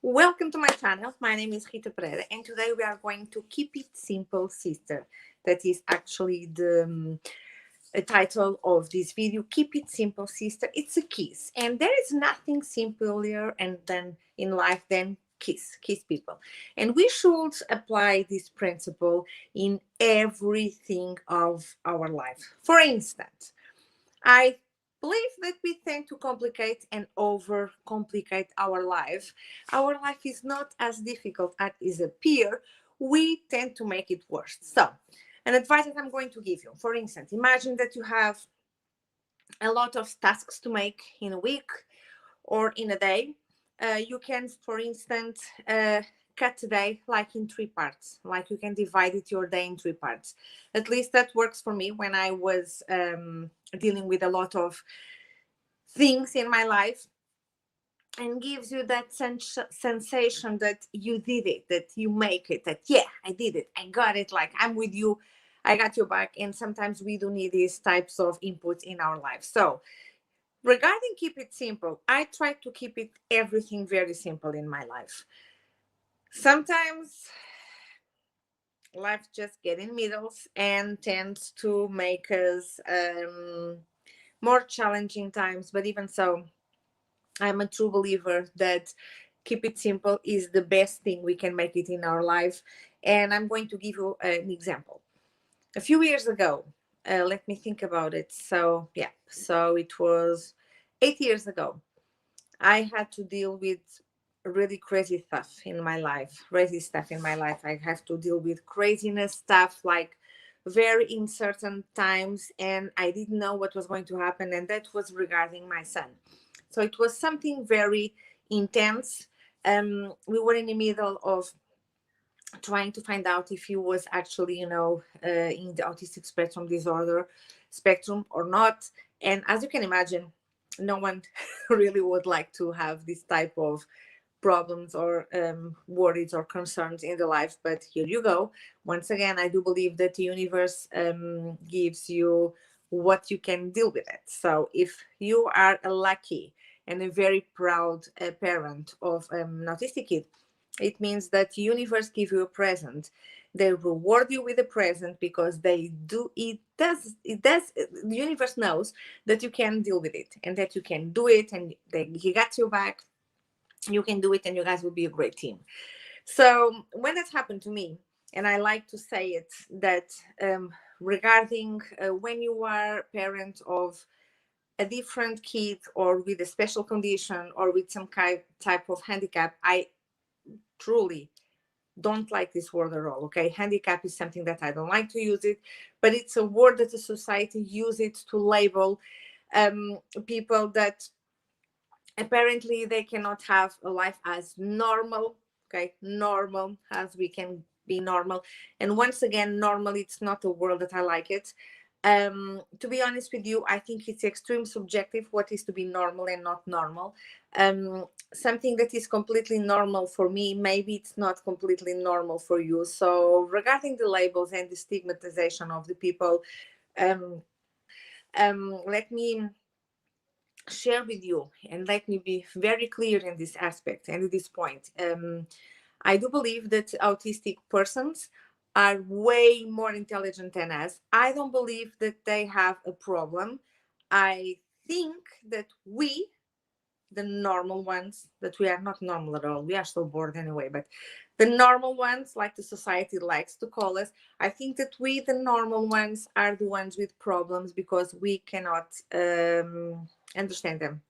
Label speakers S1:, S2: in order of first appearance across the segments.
S1: Welcome to my channel. My name is Rita Pereira, and today we are going to keep it simple, sister. That is actually the title of this video. Keep it simple, sister. It's a kiss, and there is nothing simpler and then in life than kiss people, and we should apply this principle in everything of our life. For instance, I believe that we tend to complicate and overcomplicate our life. Our life is not as difficult as it appears. We tend to make it worse. So, an advice that I'm going to give you, for instance, imagine that you have a lot of tasks to make in a week or in a day. You can, for instance, cut the day like in three parts, like you can divide it your day in three parts. At least that works for me when I was dealing with a lot of things in my life, and gives you that sensation that you did it, that you make it, that yeah, I did it, I got it, like I'm with you, I got your back. And sometimes we do need these types of inputs in our life. So regarding keep it simple, I try to keep it everything very simple in my life. Sometimes life just get in middles and tends to make us more challenging times, but even so, I'm a true believer that keep it simple is the best thing we can make it in our life. And I'm going to give you an example. A few years ago, let me think about it. So it was 8 years ago. I had to deal with really crazy stuff in my life, crazy stuff in my life. I have to deal with craziness stuff, like very uncertain times, and I didn't know what was going to happen. And that was regarding my son. So it was something very intense. We were in the middle of trying to find out if he was actually, in the autistic spectrum disorder spectrum or not. And as you can imagine, no one really would like to have this type of problems or worries or concerns in the life. But here you go. Once again, I do believe that the universe gives you what you can deal with it. So if you are a lucky and a very proud parent of an autistic kid, it means that the universe give you a present. They reward you with a present because they do it does the universe knows that you can deal with it and that you can do it, and he got your back. You can do it, and you guys will be a great team. So when that happened to me, and I like to say it, that regarding when you are parent of a different kid or with a special condition or with some type of handicap, I truly don't like this word at all. Okay, handicap is something that I don't like to use it, but it's a word that the society use it to label people that apparently they cannot have a life as normal. Okay, normal as we can be normal. And once again, normal, it's not a word that I like it. To be honest with you, I think it's extreme subjective what is to be normal and not normal. Something that is completely normal for me, maybe it's not completely normal for you. So regarding the labels and the stigmatization of the people, let me share with you, and let me be very clear in this aspect and at this point. I do believe that autistic persons are way more intelligent than us. I don't believe that they have a problem. I think that we, the normal ones, that we are not normal at all, we are so bored anyway, but the normal ones, like the society likes to call us, I think that we, the normal ones, are the ones with problems because we cannot understand them.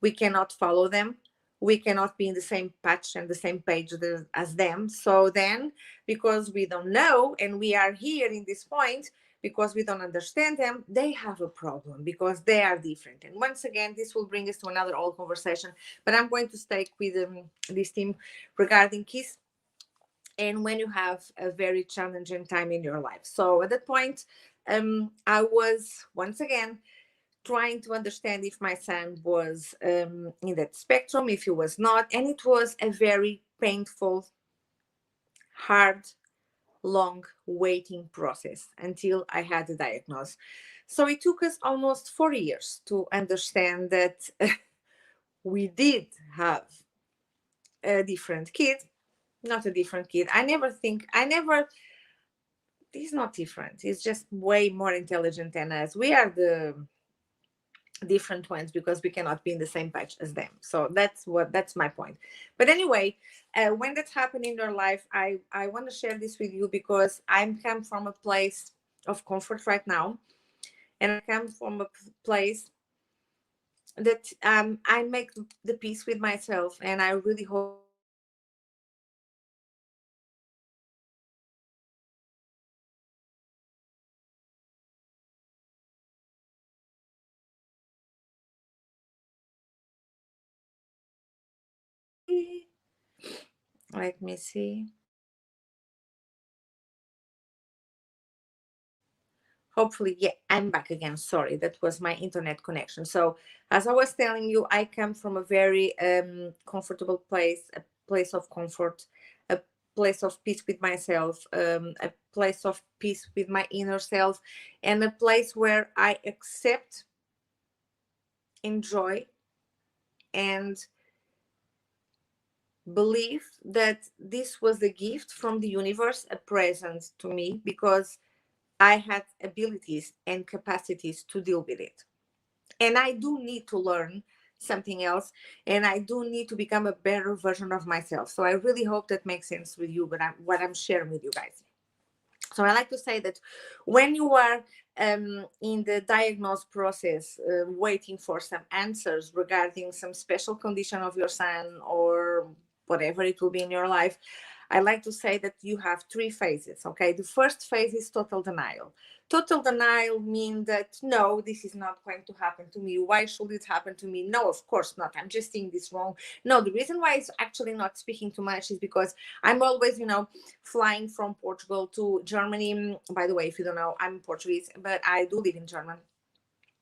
S1: We cannot follow them. We cannot be in the same patch and the same page as them. So then, because we don't know, and we are here in this point, because we don't understand them, they have a problem because they are different. And once again, this will bring us to another old conversation, but I'm going to stay with this theme regarding kids and when you have a very challenging time in your life. So at that point, I was once again trying to understand if my son was in that spectrum, if he was not. And it was a very painful, hard, long waiting process until I had the diagnosis. So it took us almost 4 years to understand that we did have a different kid, not a different kid. He's not different. He's just way more intelligent than us. We are the different ones because we cannot be in the same patch as them. So that's my point. But anyway, when that's happened in your life, I want to share this with you because I'm come from a place of comfort right now, and I come from a place that I make the peace with myself, and I really hope that you have the same peace with yourself. Let me see. Hopefully, yeah, I'm back again. Sorry, that was my internet connection. So, as I was telling you, I come from a very comfortable place, a place of comfort, a place of peace with myself, a place of peace with my inner self, and a place where I accept, enjoy, and believe that this was a gift from the universe, a present to me, because I had abilities and capacities to deal with it. And I do need to learn something else, and I do need to become a better version of myself. So I really hope that makes sense with you, but what I'm sharing with you guys. So I like to say that when you are in the diagnose process, waiting for some answers regarding some special condition of your son or whatever it will be in your life, I like to say that you have three phases. Okay, the first phase is total denial. Total denial means that no, this is not going to happen to me. Why should it happen to me? No, of course not. I'm just seeing this wrong. No, the reason why it's actually not speaking too much is because I'm always, flying from Portugal to Germany. By the way, if you don't know, I'm Portuguese, but I do live in Germany.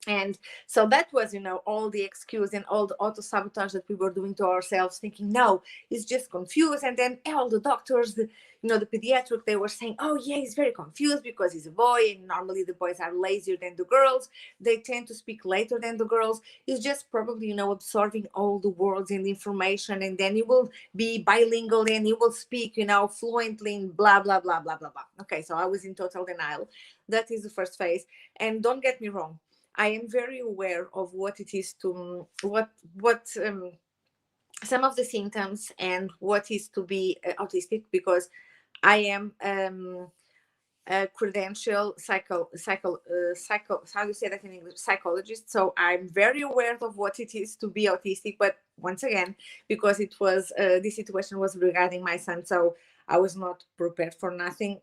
S1: And so that was, all the excuse and all the auto sabotage that we were doing to ourselves, thinking, no, he's just confused. And then all the doctors, the pediatric, they were saying, oh, yeah, he's very confused because he's a boy. And normally the boys are lazier than the girls. They tend to speak later than the girls. He's just probably, absorbing all the words and information. And then he will be bilingual and he will speak, fluently and blah, blah, blah, blah, blah, blah. Okay, so I was in total denial. That is the first phase. And don't get me wrong, I am very aware of what it is to what some of the symptoms and what is to be autistic, because I am credential how do you say that in English, psychologist. So I'm very aware of what it is to be autistic, but once again, because it was this situation was regarding my son, so I was not prepared for nothing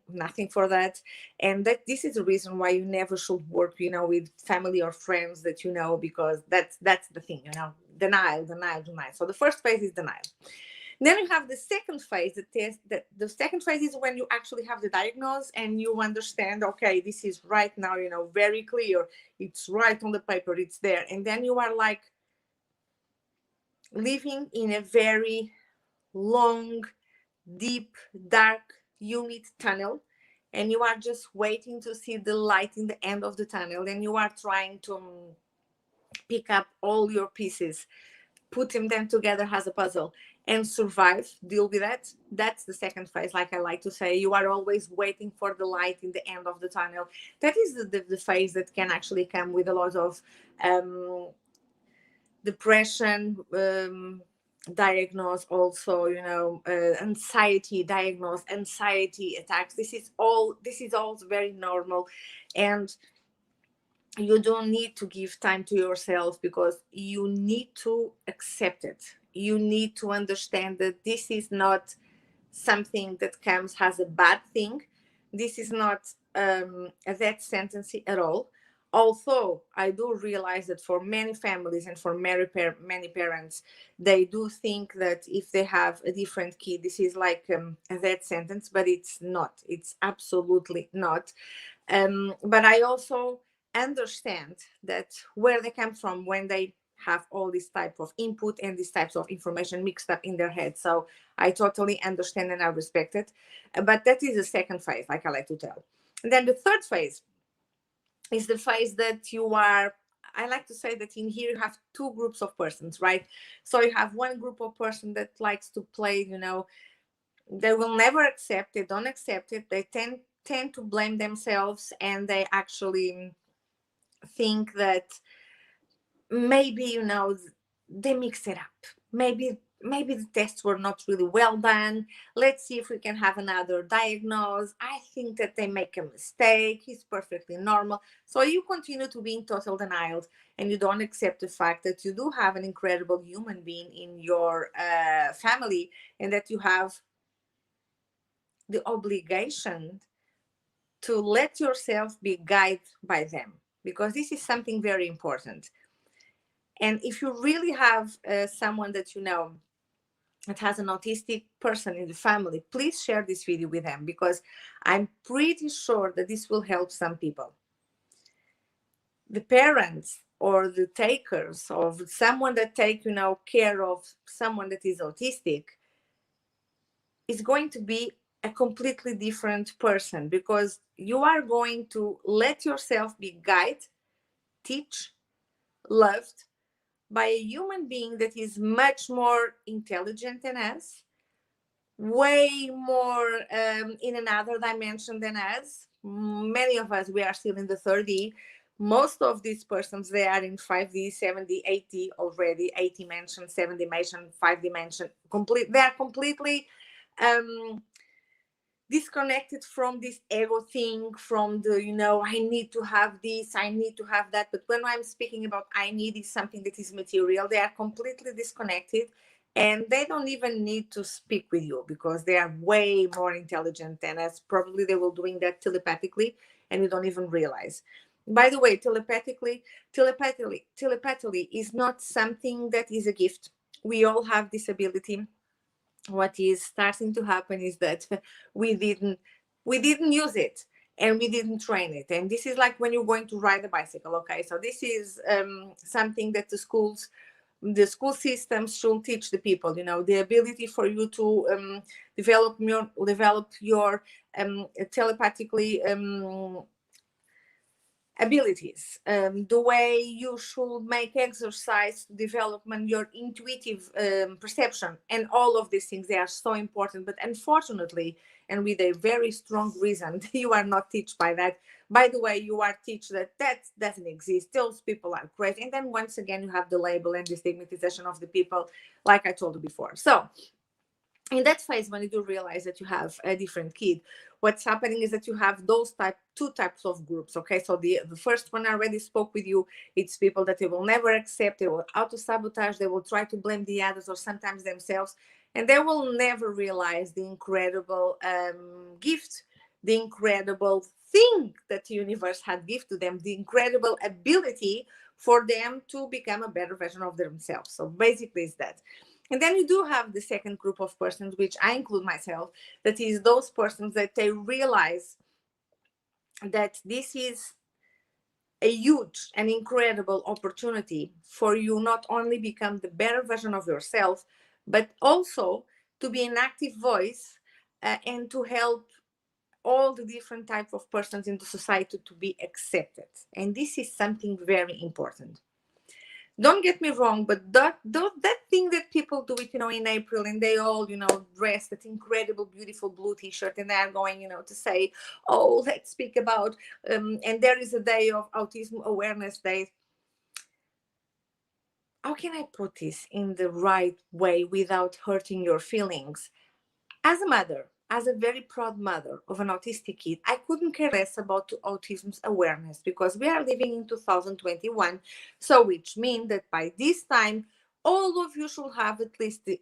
S1: for that. And that this is the reason why you never should work, with family or friends that because that's the thing, denial. So the first phase is denial. Then you have the second phase, the test. The second phase is when you actually have the diagnosis and you understand, okay, this is right now, very clear. It's right on the paper, it's there. And then you are like living in a very long, deep, dark, humid tunnel. And you are just waiting to see the light in the end of the tunnel. And you are trying to pick up all your pieces, put them together as a puzzle, and survive, deal with that. That's the second phase. Like I like to say, you are always waiting for the light in the end of the tunnel. That is the phase that can actually come with a lot of depression, diagnose also, anxiety diagnose, anxiety attacks. This is all very normal. And you don't need to give time to yourself, because you need to accept it. You need to understand that this is not something that comes as a bad thing. This is not a death sentence at all. Although I do realize that for many families and for many parents, they do think that if they have a different kid, this is like a death sentence, but it's not. It's absolutely not. But I also understand that where they come from when they have all this type of input and these types of information mixed up in their head. So I totally understand and I respect it. But that is the second phase, like I like to tell. And then the third phase is the phase that you are I like to say that in here you have two groups of persons, right? So you have one group of person that likes to play, they will never accept, they don't accept it, they tend to blame themselves, and they actually think that maybe, they mix it up. Maybe the tests were not really well done. Let's see if we can have another diagnose. I think that they make a mistake. It's perfectly normal. So you continue to be in total denial, and you don't accept the fact that you do have an incredible human being in your family, and that you have the obligation to let yourself be guided by them, because this is something very important. And if you really have someone that that has an autistic person in the family, please share this video with them, because I'm pretty sure that this will help some people. The parents or the takers of someone that take care of someone that is autistic is going to be a completely different person, because you are going to let yourself be guided, teach, loved by a human being that is much more intelligent than us, way more in another dimension than us. Many of us, we are still in the 3D. Most of these persons, they are in 5D, 7D, 8D already, 8 dimension, 7 dimension, 5 dimension. They are completely disconnected from this ego thing, from the I need to have this, I need to have that. But when I'm speaking about I need is something that is material, they are completely disconnected, and they don't even need to speak with you, because they are way more intelligent than us. Probably they will doing that telepathically, and you don't even realize. By the way, telepathically is not something that is a gift. We all have this ability. What is starting to happen is that we didn't use it, and we didn't train it. And this is like when you're going to ride a bicycle. Okay, so this is something that the school systems should teach the people, the ability for you to develop your telepathically abilities, the way you should make exercise development, your intuitive perception, and all of these things. They are so important, but unfortunately, and with a very strong reason, you are not taught by that. By the way, you are taught that doesn't exist, those people are great, and then once again you have the label and the stigmatization of the people, like I told you before. So in that phase, when you do realize that you have a different kid, what's happening is that you have those two types of groups. Okay, so the first one I already spoke with you. It's people that they will never accept, they will auto-sabotage, they will try to blame the others or sometimes themselves, and they will never realize the incredible gift, the incredible thing that the universe had given to them, the incredible ability for them to become a better version of themselves. So basically it's that. And then you do have the second group of persons, which I include myself, that is those persons that they realize that this is a huge and incredible opportunity for you not only become the better version of yourself, but also to be an active voice and to help all the different types of persons in the society to be accepted. And this is something very important. Don't get me wrong, but that thing that people do it, in April, and they all, dress that incredible, beautiful blue T-shirt, and they are going, to say, oh, let's speak about, and there is a day of Autism Awareness Day. How can I put this in the right way without hurting your feelings? As a mother, as a very proud mother of an autistic kid, I couldn't care less about autism's awareness, because we are living in 2021. So which means that by this time, all of you should have at least the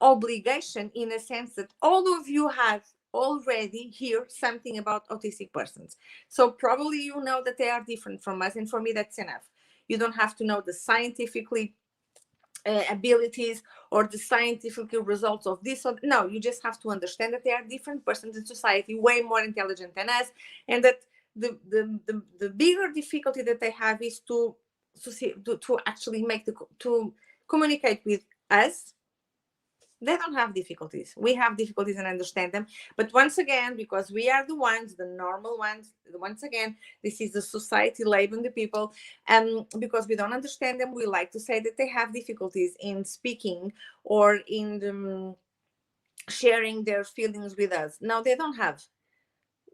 S1: obligation, in a sense that all of you have already heard something about autistic persons. So probably you know that they are different from us. And for me, that's enough. You don't have to know the scientifically abilities or the scientific results of this. No, you just have to understand that they are different persons in society, way more intelligent than us, and that the bigger difficulty that they have is to actually to communicate with us They don't have difficulties. We have difficulties and understand them. But once again, because we are the ones, the normal ones, once again, this is the society labeling the people. And because we don't understand them, we like to say that they have difficulties in speaking or in sharing their feelings with us. No, they don't have.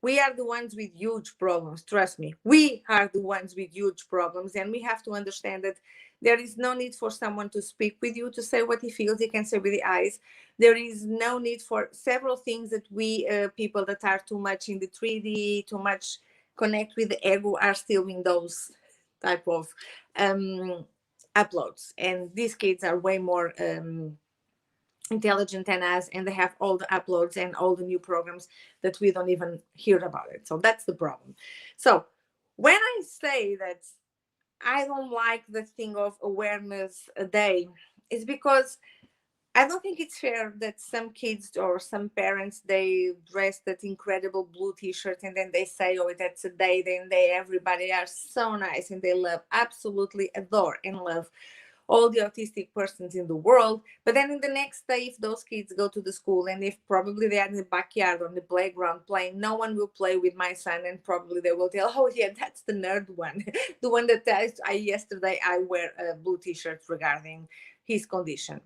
S1: We are the ones with huge problems. Trust me, we are the ones with huge problems, and we have to understand that there is no need for someone to speak with you to say what he feels. He can say with the eyes. There is no need for several things that we people that are too much in the 3D, too much connect with the ego, are still in those type of um, uploads. And these kids are way more intelligent than us, and they have all the uploads and all the new programs that we don't even hear about it. So that's the problem. So when I say that I don't like the thing of awareness a day, is because I don't think it's fair that some kids or some parents, they dress that incredible blue t-shirt and then they say, oh, that's a day, then they everybody are so nice and they love, absolutely adore and love all the autistic persons in the world. But then in the next day, if those kids go to the school and if probably they are in the backyard on the playground playing, no one will play with my son, and probably they will tell, oh yeah, that's the nerd one, the one that yesterday I wear a blue t-shirt regarding his condition.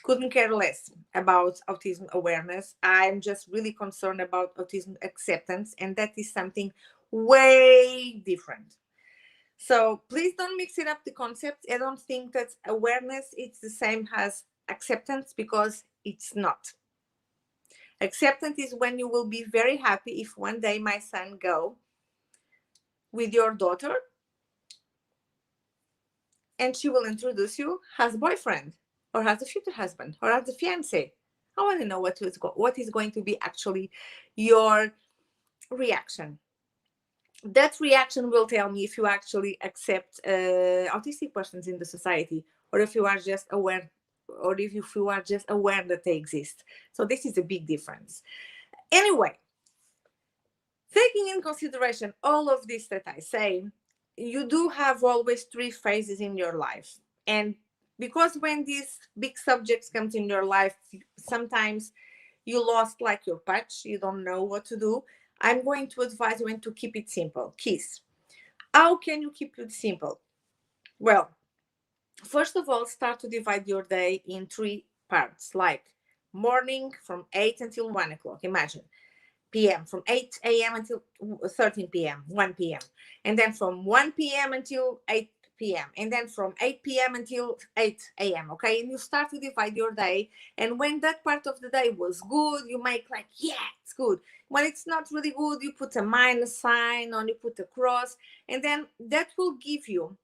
S1: Couldn't care less about autism awareness. I'm just really concerned about autism acceptance, and that is something way different. So please don't mix it up the concepts. I don't think that awareness it's the same as acceptance, because it's not. Acceptance is when you will be very happy if one day my son go with your daughter and she will introduce you as boyfriend or as a future husband or as a fiance. I want to know what is going to be actually your reaction. That reaction will tell me if you actually accept autistic persons in the society, or if you are just aware, or if you are just aware that they exist. So this is a big difference. Anyway, taking in consideration all of this that I say, you do have always three phases in your life. And because when these big subjects comes in your life, sometimes you lost like your patch, you don't know what to do. I'm going to advise you to keep it simple. Keys. How can you keep it simple? Well, first of all, start to divide your day in three parts, like morning from 8 until 1 o'clock. Imagine p.m. from 8 a.m. until 13 p.m., 1 p.m. And then from 1 p.m. until 8 p.m. And then from 8 p.m. until 8 a.m. Okay. And you start to divide your day. And when that part of the day was good, you make like, yeah, it's good. When it's not really good, you put a minus sign or you put a cross. And then that will give you,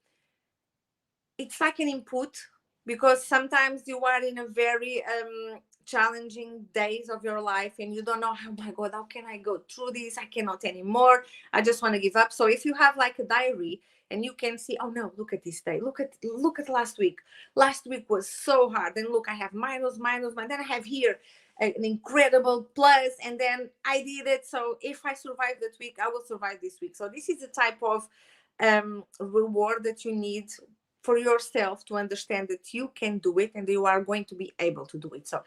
S1: it's like an input, because sometimes you are in a very challenging days of your life and you don't know, oh my god, how can I go through this? I cannot anymore, I just want to give up. So if you have like a diary and you can see, oh no, look at this day, look at last week was so hard, and look, I have minus, then I have here an incredible plus, and then I did it. So if I survive that week, I will survive this week. So this is the type of reward that you need for yourself to understand that you can do it and you are going to be able to do it. So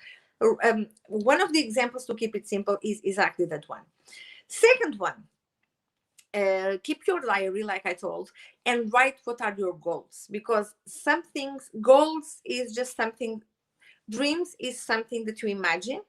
S1: one of the examples to keep it simple is exactly that one. Second one, keep your diary, like I told, and write what are your goals, because some things, goals is just something, dreams is something that you imagine,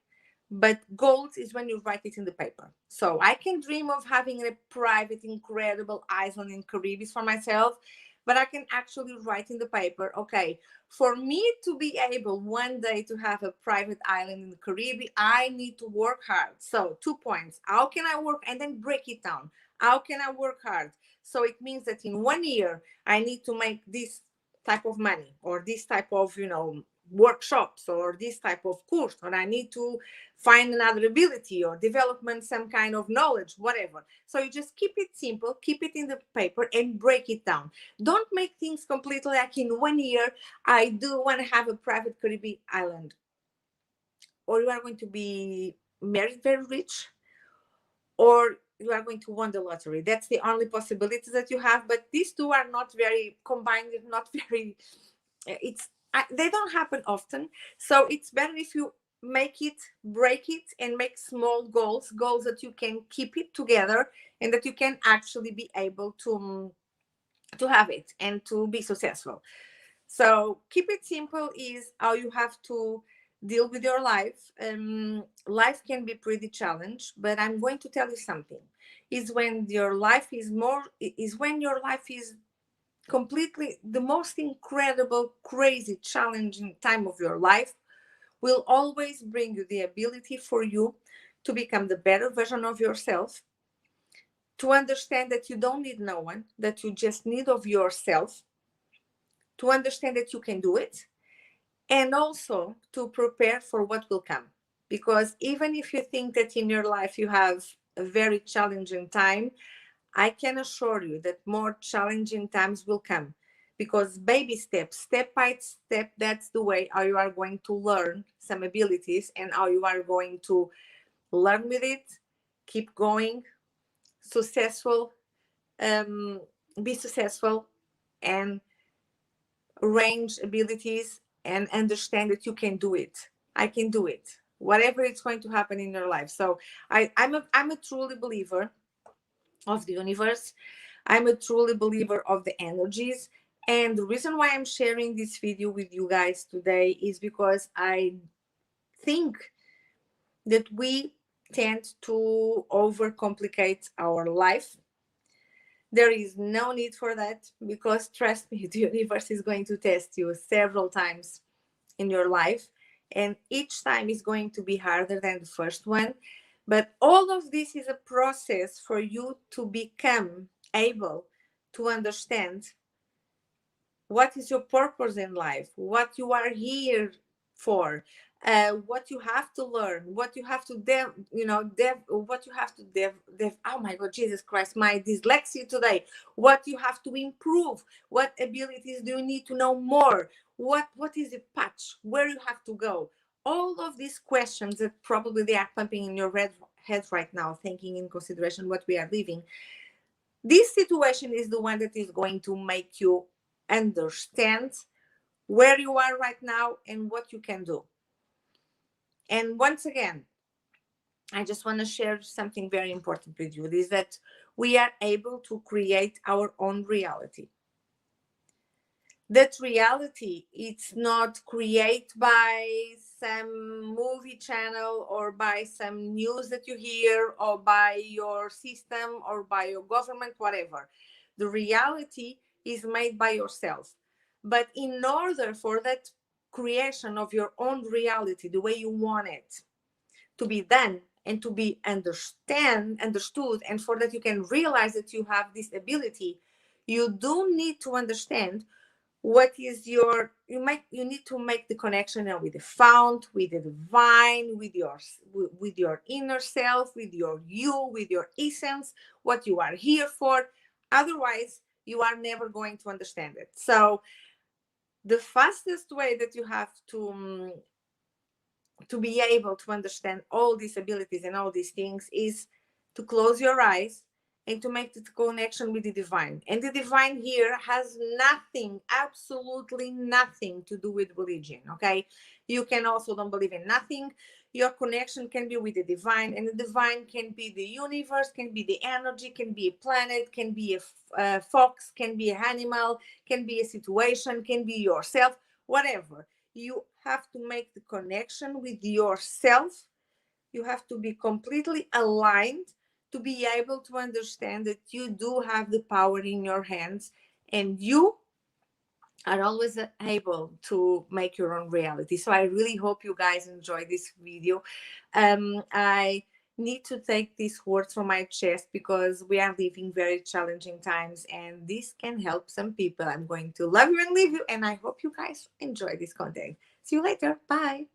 S1: but goals is when you write it in the paper. So I can dream of having a private, incredible island in Caribbean for myself, but I can actually write in the paper, okay, for me to be able one day to have a private island in the Caribbean, I need to work hard. So 2 points. How can I work? And then break it down. How can I work hard? So it means that in 1 year, I need to make this type of money, or this type of, workshops, or this type of course, or I need to find another ability or development, some kind of knowledge, whatever. So you just keep it simple, keep it in the paper and break it down. Don't make things completely like in 1 year, I do want to have a private Caribbean island. Or you are going to be married very rich, or you are going to win the lottery. That's the only possibilities that you have. But these two are not very combined, not very, they don't happen often. So it's better if you make it, break it, and make small goals that you can keep it together and that you can actually be able to have it and to be successful. So keep it simple is how you have to deal with your life. Life can be pretty challenged, but I'm going to tell you something. Is when your life is more is when your life is completely the most incredible, crazy, challenging time of your life will always bring you the ability for you to become the better version of yourself, to understand that you don't need no one, that you just need of yourself, to understand that you can do it, and also to prepare for what will come. Because even if you think that in your life you have a very challenging time, I can assure you that more challenging times will come. Because baby steps, step by step, that's the way how you are going to learn some abilities and how you are going to learn with it, keep going, successful, um, be successful, and range abilities and understand that you can do it. I can do it. Whatever it's going to happen in your life. So I'm a truly believer of the universe. I'm a truly believer of the energies. And the reason why I'm sharing this video with you guys today is because I think that we tend to overcomplicate our life. There is no need for that because trust me, the universe is going to test you several times in your life, and each time is going to be harder than the first one. But all of this is a process for you to become able to understand what is your purpose in life, what you are here for, what you have to learn, what you have to what you have to oh my god, Jesus Christ, my dyslexia today, what you have to improve, what abilities do you need to know more, what is the patch, where you have to go. All of these questions that probably they are pumping in your head right now, taking in consideration what we are living, this situation is the one that is going to make you understand where you are right now and what you can do. And once again, I just want to share something very important with you, is that we are able to create our own reality. That reality, it's not created by some movie channel or by some news that you hear or by your system or by your government, whatever. The reality is made by yourself. But in order for that creation of your own reality, the way you want it to be done and to be understood, and for that you can realize that you have this ability, you do need to understand what is your you need to make the connection with the fount, with the divine, with your inner self, with your you, with your essence, what you are here for. Otherwise you are never going to understand it. So the fastest way that you have to be able to understand all these abilities and all these things is to close your eyes and to make the connection with the divine. And the divine here has nothing, absolutely nothing to do with religion, okay? You can also don't believe in nothing. Your connection can be with the divine, and the divine can be the universe, can be the energy, can be a planet, can be a fox, can be an animal, can be a situation, can be yourself, whatever. You have to make the connection with yourself. You have to be completely aligned to be able to understand that you do have the power in your hands and you are always able to make your own reality. So I really hope you guys enjoy this video. I need to take these words from my chest because we are living very challenging times and this can help some people. I'm going to love you and leave you, and I hope you guys enjoy this content. See you later. Bye.